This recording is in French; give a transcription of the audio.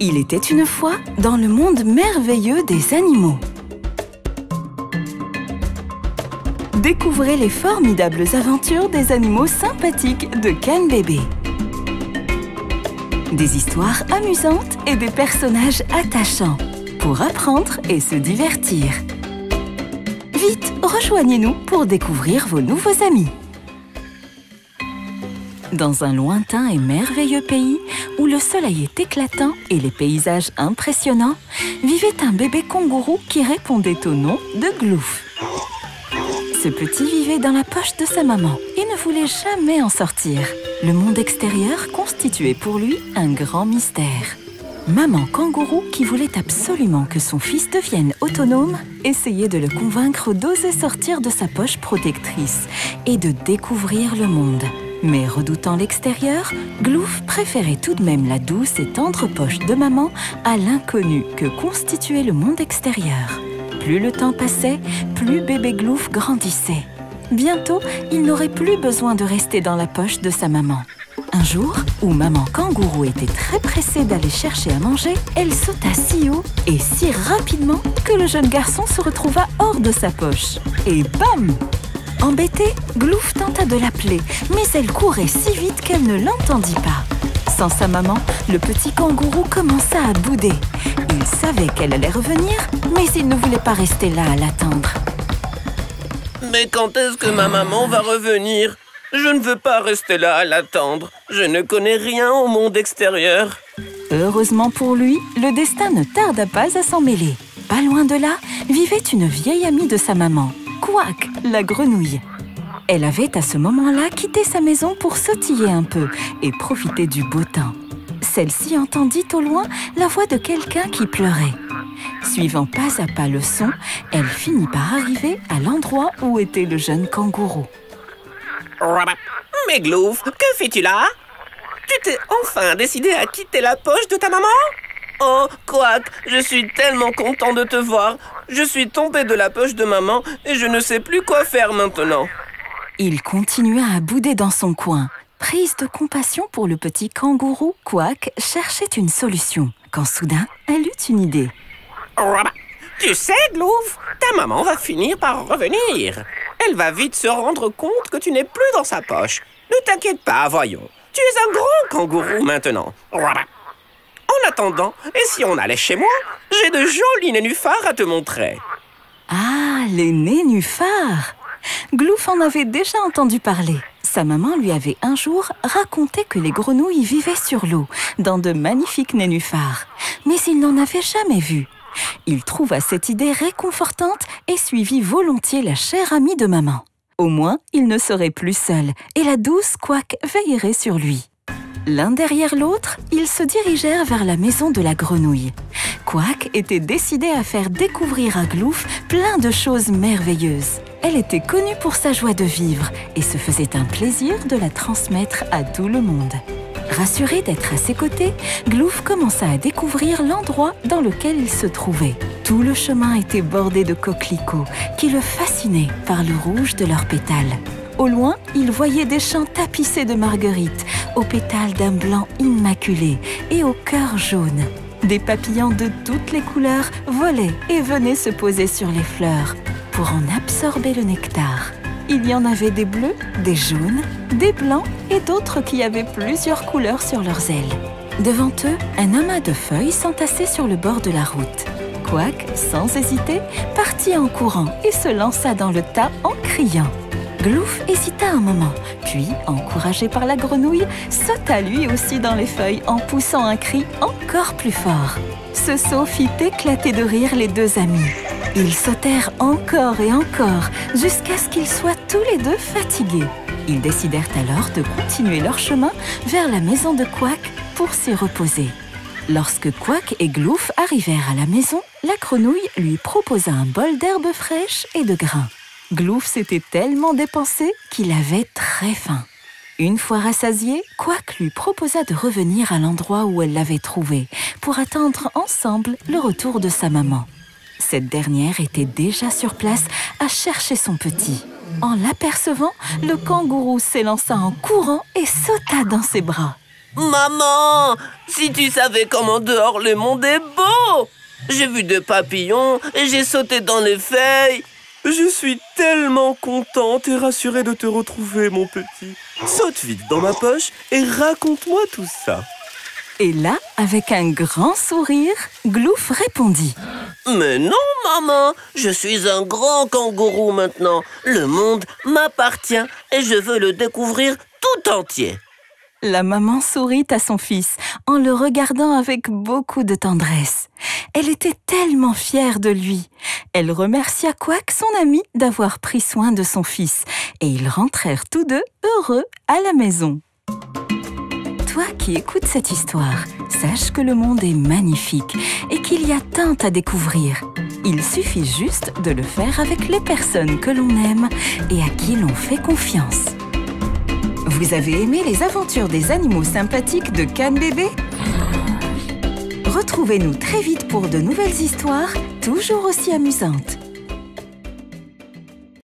Il était une fois dans le monde merveilleux des animaux. Découvrez les formidables aventures des animaux sympathiques de Ken Bébé. Des histoires amusantes et des personnages attachants pour apprendre et se divertir. Vite, rejoignez-nous pour découvrir vos nouveaux amis. Dans un lointain et merveilleux pays où le soleil est éclatant et les paysages impressionnants, vivait un bébé kangourou qui répondait au nom de Gloof. Ce petit vivait dans la poche de sa maman et ne voulait jamais en sortir. Le monde extérieur constituait pour lui un grand mystère. Maman kangourou, qui voulait absolument que son fils devienne autonome, essayait de le convaincre d'oser sortir de sa poche protectrice et de découvrir le monde. Mais redoutant l'extérieur, Gloof préférait tout de même la douce et tendre poche de maman à l'inconnu que constituait le monde extérieur. Plus le temps passait, plus bébé Gloof grandissait. Bientôt, il n'aurait plus besoin de rester dans la poche de sa maman. Un jour, où maman kangourou était très pressée d'aller chercher à manger, elle sauta si haut et si rapidement que le jeune garçon se retrouva hors de sa poche. Et bam! Embêté, Gloof tenta de l'appeler, mais elle courait si vite qu'elle ne l'entendit pas. Sans sa maman, le petit kangourou commença à bouder. Il savait qu'elle allait revenir, mais il ne voulait pas rester là à l'attendre. Mais quand est-ce que ma maman va revenir? Je ne veux pas rester là à l'attendre. Je ne connais rien au monde extérieur. Heureusement pour lui, le destin ne tarda pas à s'en mêler. Pas loin de là, vivait une vieille amie de sa maman, Quack, la grenouille. Elle avait à ce moment-là quitté sa maison pour sautiller un peu et profiter du beau temps. Celle-ci entendit au loin la voix de quelqu'un qui pleurait. Suivant pas à pas le son, elle finit par arriver à l'endroit où était le jeune kangourou. Mais Gloof, que fais-tu là? Tu t'es enfin décidé à quitter la poche de ta maman? Oh, Quack, je suis tellement content de te voir. Je suis tombé de la poche de maman et je ne sais plus quoi faire maintenant. Il continua à bouder dans son coin. Prise de compassion pour le petit kangourou, Quack cherchait une solution, quand soudain, elle eut une idée. Tu sais, Gloof, ta maman va finir par revenir. Elle va vite se rendre compte que tu n'es plus dans sa poche. Ne t'inquiète pas, voyons. Tu es un grand kangourou maintenant. En attendant, et si on allait chez moi, j'ai de jolis nénuphars à te montrer. Ah, les nénuphars! Gloof en avait déjà entendu parler. Sa maman lui avait un jour raconté que les grenouilles vivaient sur l'eau, dans de magnifiques nénuphars. Mais il n'en avait jamais vu. Il trouva cette idée réconfortante et suivit volontiers la chère amie de maman. Au moins, il ne serait plus seul et la douce Quack veillerait sur lui. L'un derrière l'autre, ils se dirigèrent vers la maison de la grenouille. Quack était décidée à faire découvrir à Gloof plein de choses merveilleuses. Elle était connue pour sa joie de vivre et se faisait un plaisir de la transmettre à tout le monde. Rassuré d'être à ses côtés, Gloof commença à découvrir l'endroit dans lequel il se trouvait. Tout le chemin était bordé de coquelicots qui le fascinaient par le rouge de leurs pétales. Au loin, il voyait des champs tapissés de marguerites, aux pétales d'un blanc immaculé et au cœur jaune. Des papillons de toutes les couleurs volaient et venaient se poser sur les fleurs pour en absorber le nectar. Il y en avait des bleus, des jaunes, des blancs et d'autres qui avaient plusieurs couleurs sur leurs ailes. Devant eux, un amas de feuilles s'entassait sur le bord de la route. Quack, sans hésiter, partit en courant et se lança dans le tas en criant. Gloof hésita un moment, puis, encouragé par la grenouille, sauta lui aussi dans les feuilles en poussant un cri encore plus fort. Ce saut fit éclater de rire les deux amis. Ils sautèrent encore et encore, jusqu'à ce qu'ils soient tous les deux fatigués. Ils décidèrent alors de continuer leur chemin vers la maison de Quack pour s'y reposer. Lorsque Quack et Gloof arrivèrent à la maison, la grenouille lui proposa un bol d'herbes fraîches et de grains. Gloof s'était tellement dépensé qu'il avait très faim. Une fois rassasié, Quack lui proposa de revenir à l'endroit où elle l'avait trouvé pour attendre ensemble le retour de sa maman. Cette dernière était déjà sur place à chercher son petit. En l'apercevant, le kangourou s'élança en courant et sauta dans ses bras. Maman, si tu savais comment dehors le monde est beau! J'ai vu des papillons et j'ai sauté dans les feuilles. Je suis tellement contente et rassurée de te retrouver, mon petit. Saute vite dans ma poche et raconte-moi tout ça. Et là, avec un grand sourire, Glouf répondit. Mais non, maman, je suis un grand kangourou maintenant. Le monde m'appartient et je veux le découvrir tout entier. La maman sourit à son fils en le regardant avec beaucoup de tendresse. Elle était tellement fière de lui. Elle remercia Quack, son ami, d'avoir pris soin de son fils et ils rentrèrent tous deux heureux à la maison. Toi qui écoutes cette histoire, sache que le monde est magnifique et qu'il y a tant à découvrir. Il suffit juste de le faire avec les personnes que l'on aime et à qui l'on fait confiance. Vous avez aimé les aventures des animaux sympathiques de Can Bébé? Retrouvez-nous très vite pour de nouvelles histoires, toujours aussi amusantes.